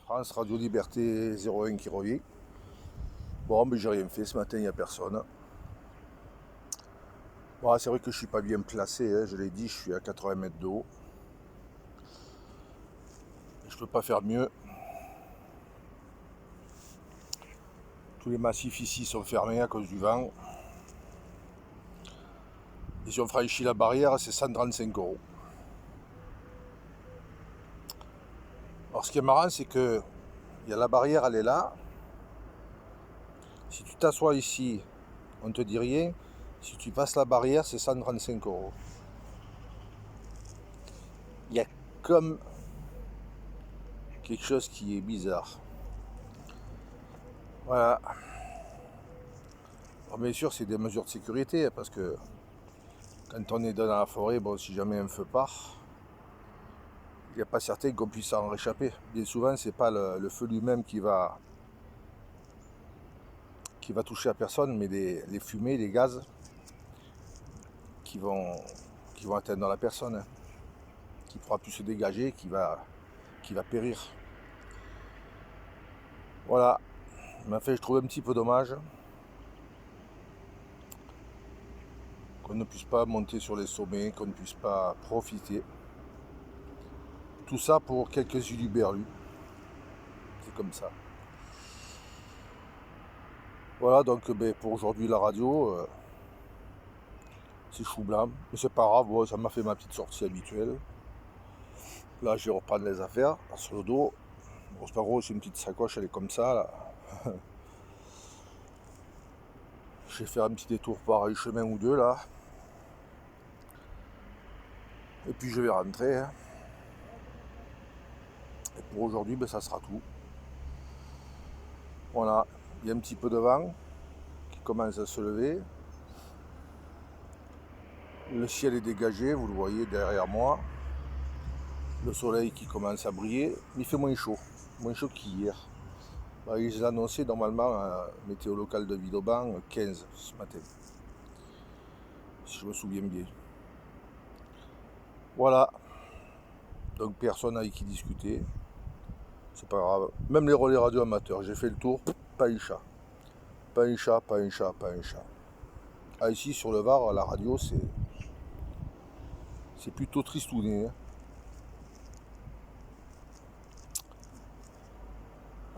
France Radio Liberté 01 qui revient. Bon, mais j'ai rien fait ce matin, il n'y a personne. Bon, c'est vrai que je suis pas bien placé, hein, je l'ai dit, je suis à 80 mètres de haut. Je peux pas faire mieux. Tous les massifs ici sont fermés à cause du vent. Et si on franchit la barrière, c'est 135 €. Alors ce qui est marrant, c'est que la barrière, elle est là. Si tu t'assois ici, on ne te dit rien. Si tu passes la barrière, c'est 135 €. Il y a comme quelque chose qui est bizarre. Voilà. Alors bien sûr, c'est des mesures de sécurité, parce que quand on est dans la forêt, bon, si jamais un feu part, il n'y a pas certain qu'on puisse en réchapper. Bien souvent, c'est pas le feu lui-même qui va toucher la personne, mais les fumées, les gaz qui vont atteindre la personne, qui ne pourra plus se dégager, qui va périr. Voilà. Mais en fait, je trouve un petit peu dommage qu'on ne puisse pas monter sur les sommets, qu'on ne puisse pas profiter. Tout ça pour quelques uluberlus. C'est comme ça. Voilà, donc pour aujourd'hui la radio, c'est chou blanc. Mais c'est pas grave, bon, ça m'a fait ma petite sortie habituelle. Là, je vais reprendre les affaires sur le dos. Bon, c'est pas gros, c'est une petite sacoche, elle est comme ça, là. Je vais faire un petit détour par un chemin ou deux, là. Et puis je vais rentrer. Hein. Et pour aujourd'hui, ça sera tout. Voilà, il y a un petit peu de vent qui commence à se lever. Le ciel est dégagé, vous le voyez derrière moi. Le soleil qui commence à briller. Il fait moins chaud qu'hier. Ils ont annoncé normalement à météo locale de Villeurbanne 15 ce matin. Si je me souviens bien. Voilà. Donc personne avec qui discuter. C'est pas grave. Même les relais radio amateurs, j'ai fait le tour, pas un chat. Pas un chat, pas un chat, pas un chat. Ah, ici sur le Var, la radio, c'est plutôt tristouné. Hein.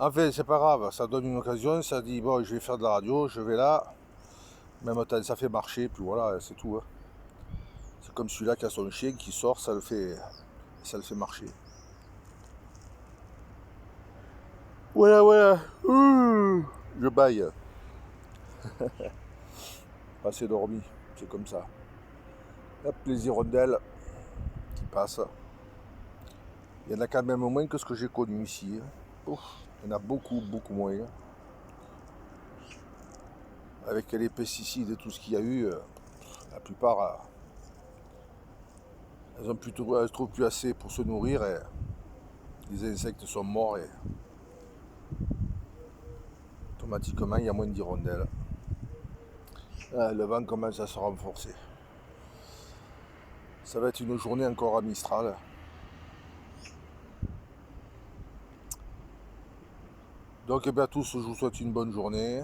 Enfin, c'est pas grave, ça donne une occasion, ça dit bon, je vais faire de la radio, je vais là. Même temps, ça fait marcher, puis voilà, c'est tout. Hein. C'est comme celui-là qui a son chien qui sort, ça le fait marcher. Voilà, voilà. Je baille. Assez dormi, c'est comme ça. Hop, les hirondelles qui passent. Il y en a quand même moins que ce que j'ai connu ici. Ouf, il y en a beaucoup, beaucoup moins. Avec les pesticides et tout ce qu'il y a eu, la plupart, elles ne trouvent plus assez pour se nourrir. Et les insectes sont morts et automatiquement il y a moins d'hirondelles. Le vent commence à se renforcer. Ça va être une journée encore à Mistral. Donc à tous, je vous souhaite une bonne journée.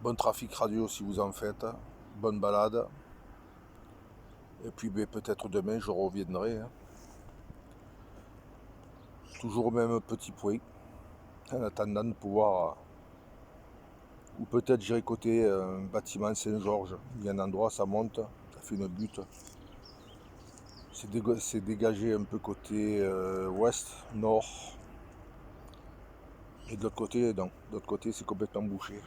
Bon trafic radio si vous en faites. Bonne balade. Et puis peut-être demain je reviendrai. Hein. Toujours au même petit point. En attendant de pouvoir... Ou peut-être j'irai côté un bâtiment Saint-Georges. Il y a un endroit, ça monte, ça fait une butte. C'est dégagé un peu côté ouest, nord. Et de l'autre côté, non. De l'autre côté, c'est complètement bouché.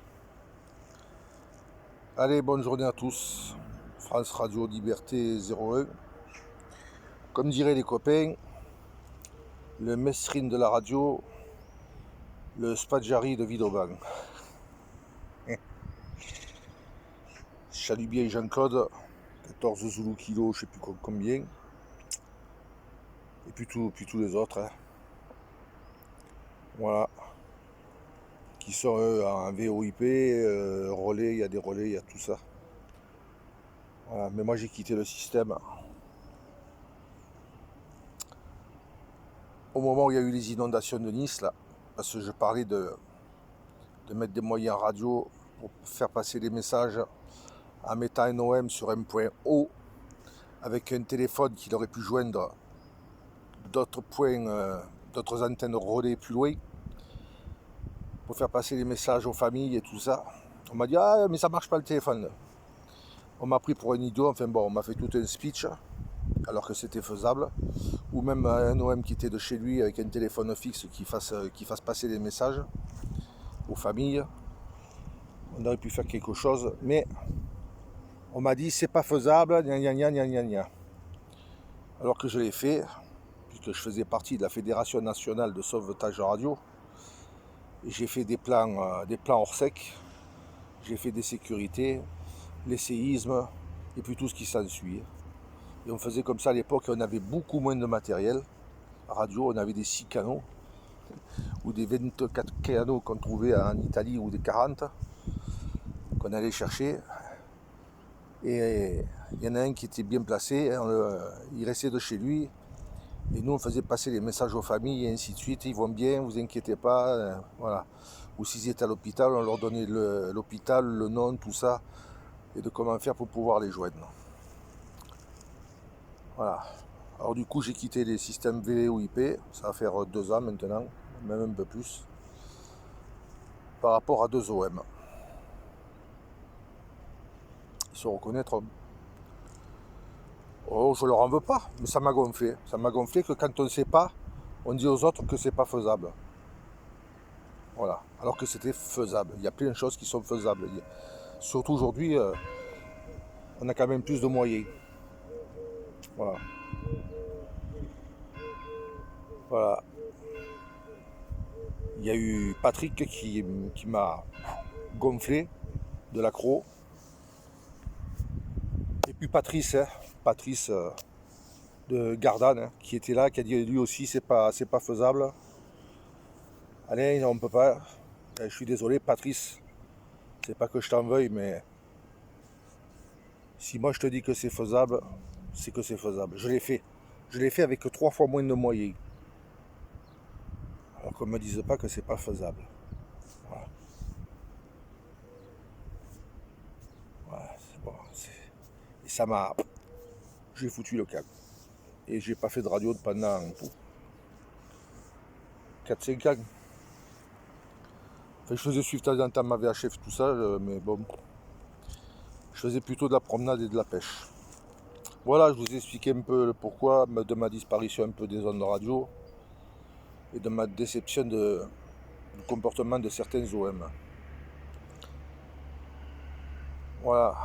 Allez, bonne journée à tous. France Radio Liberté 01. Comme diraient les copains, le mesrine de la radio, le Spadjari de Villeurbanne. Salut bien Jean-Claude, 14 Zulu kilo, je sais plus combien. Et puis tous les autres. Hein. Voilà. Qui sont en VOIP, relais, il y a des relais, il y a tout ça. Voilà. Mais moi j'ai quitté le système. au moment où il y a eu les inondations de Nice, là, parce que je parlais de mettre des moyens radio pour faire passer les messages en mettant un OM sur un point haut avec un téléphone qu'il aurait pu joindre d'autres points, d'autres antennes relais plus loin pour faire passer les messages aux familles et tout ça. On m'a dit ah mais ça marche pas le téléphone. On m'a pris pour un idiot, enfin bon, on m'a fait tout un speech alors que c'était faisable. Ou même un OM qui était de chez lui avec un téléphone fixe qui fasse passer les messages aux familles. On aurait pu faire quelque chose, mais on m'a dit c'est pas faisable, gna gna gna gna gna. Alors que je l'ai fait, puisque je faisais partie de la Fédération nationale de sauvetage radio, et j'ai fait des plans hors sec, j'ai fait des sécurités, les séismes, et puis tout ce qui s'ensuit. Et on faisait comme ça à l'époque, on avait beaucoup moins de matériel. Radio, on avait des 6 canaux, ou des 24 canaux qu'on trouvait en Italie, ou des 40, qu'on allait chercher. Et il y en a un qui était bien placé, il restait de chez lui, et nous on faisait passer les messages aux familles et ainsi de suite. Ils vont bien, vous inquiétez pas, voilà. Ou s'ils étaient à l'hôpital, on leur donnait l'hôpital, le nom, tout ça, et de comment faire pour pouvoir les joindre. Voilà. Alors du coup j'ai quitté les systèmes VOIP, ça va faire 2 ans maintenant, même un peu plus, par rapport à 2 OM. Ils se reconnaître. Oh, je leur en veux pas, mais ça m'a gonflé. Ça m'a gonflé que quand on ne sait pas, on dit aux autres que c'est pas faisable. Voilà. Alors que c'était faisable. Il y a plein de choses qui sont faisables. Surtout aujourd'hui, on a quand même plus de moyens. Voilà. Voilà. Il y a eu Patrick qui m'a gonflé de l'accro. Et puis Patrice, Patrice de Gardanne, qui était là, qui a dit lui aussi c'est pas faisable. Allez, on peut pas. Je suis désolé, Patrice. C'est pas que je t'en veuille, mais si moi je te dis que c'est faisable, c'est que c'est faisable. Je l'ai fait. Je l'ai fait avec 3 fois moins de moyens. Alors qu'on ne me dise pas que c'est pas faisable. Voilà. Voilà, c'est bon. Et ça m'a. J'ai foutu le câble. Et j'ai pas fait de radio pendant 4-5 ans. Enfin, je faisais suivre de temps en temps ma VHF, tout ça, mais bon. Je faisais plutôt de la promenade et de la pêche. Voilà, je vous ai expliqué un peu le pourquoi de ma disparition un peu des ondes de radio et de ma déception du comportement de certains OM. Voilà.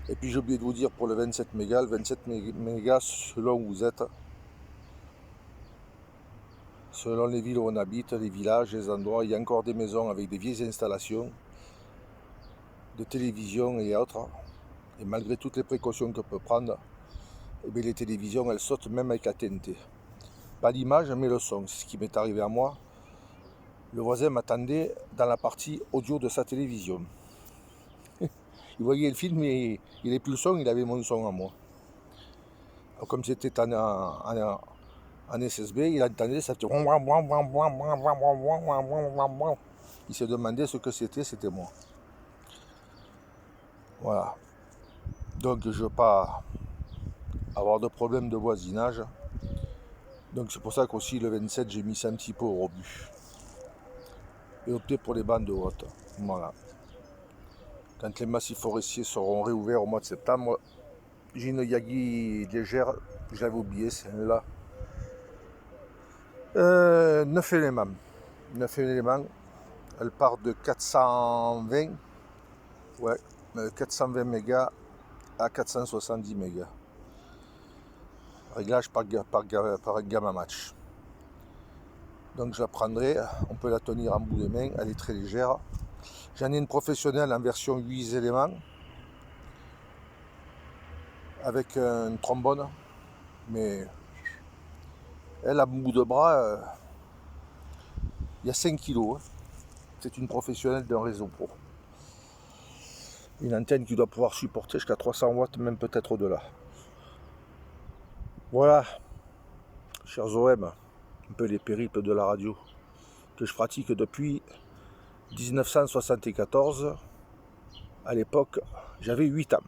Et puis j'ai oublié de vous dire pour le 27 mégas, le 27 mégas selon où vous êtes, selon les villes où on habite, les villages, les endroits, il y a encore des maisons avec des vieilles installations de télévision et autres. Et malgré toutes les précautions qu'on peut prendre, eh bien, les télévisions elles sautent même avec la TNT. Pas l'image mais le son, c'est ce qui m'est arrivé à moi. Le voisin m'attendait dans la partie audio de sa télévision. Il voyait le film et il n'avait plus le son, il avait mon son à moi. Alors, comme c'était en SSB, il entendait ça fait. Il se demandait ce que c'était moi. Voilà. Donc je ne veux pas avoir de problème de voisinage. Donc c'est pour ça qu'aussi le 27 j'ai mis ça un petit peu au rebut. Et opté pour les bandes hautes. Voilà. Quand les massifs forestiers seront réouverts au mois de septembre, j'ai une Yagi légère, j'avais oublié celle-là. 9 éléments. 9 éléments. Elle part de 420. Ouais, 420 mégas à 470 mégas. Réglage par gamma match. Donc je la prendrai, on peut la tenir en bout de main, elle est très légère. J'en ai une professionnelle en version 8 éléments avec un trombone, mais elle à bout de bras, il y a 5 kg. C'est une professionnelle d'un réseau pro. Une antenne qui doit pouvoir supporter jusqu'à 300 watts, même peut-être au-delà. Voilà. chers OM, un peu les périples de la radio, que je pratique depuis 1974. À l'époque, j'avais 8 ans.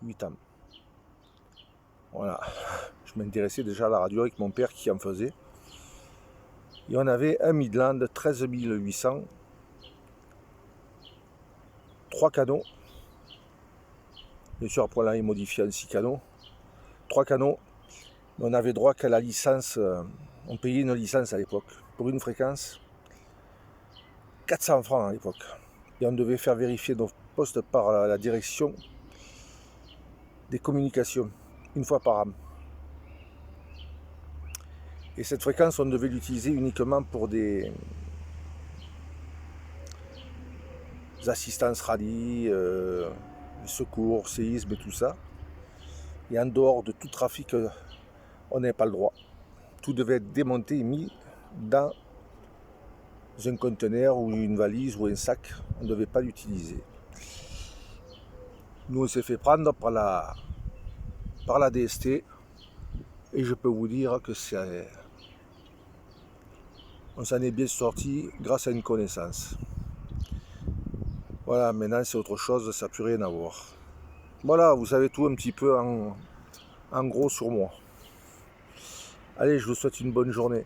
8 ans. Voilà. Je m'intéressais déjà à la radio avec mon père qui en faisait. Et on avait un Midland 13 800, 3 canaux. Bien sûr, après on l'avait modifié en 6 canaux. 3 canaux. Mais on avait droit qu'à la licence. On payait une licence à l'époque pour une fréquence. 400 francs à l'époque. Et on devait faire vérifier nos postes par la direction des communications, une fois par an. Et cette fréquence, on devait l'utiliser uniquement pour des assistances rallye, secours, séisme et tout ça. Et en dehors de tout trafic, on n'avait pas le droit. Tout devait être démonté et mis dans un conteneur ou une valise ou un sac. On ne devait pas l'utiliser. Nous, on s'est fait prendre par la DST. Et je peux vous dire que on s'en est bien sorti grâce à une connaissance. Voilà, maintenant c'est autre chose, ça n'a plus rien à voir. Voilà, vous savez tout un petit peu en gros sur moi. Allez, je vous souhaite une bonne journée.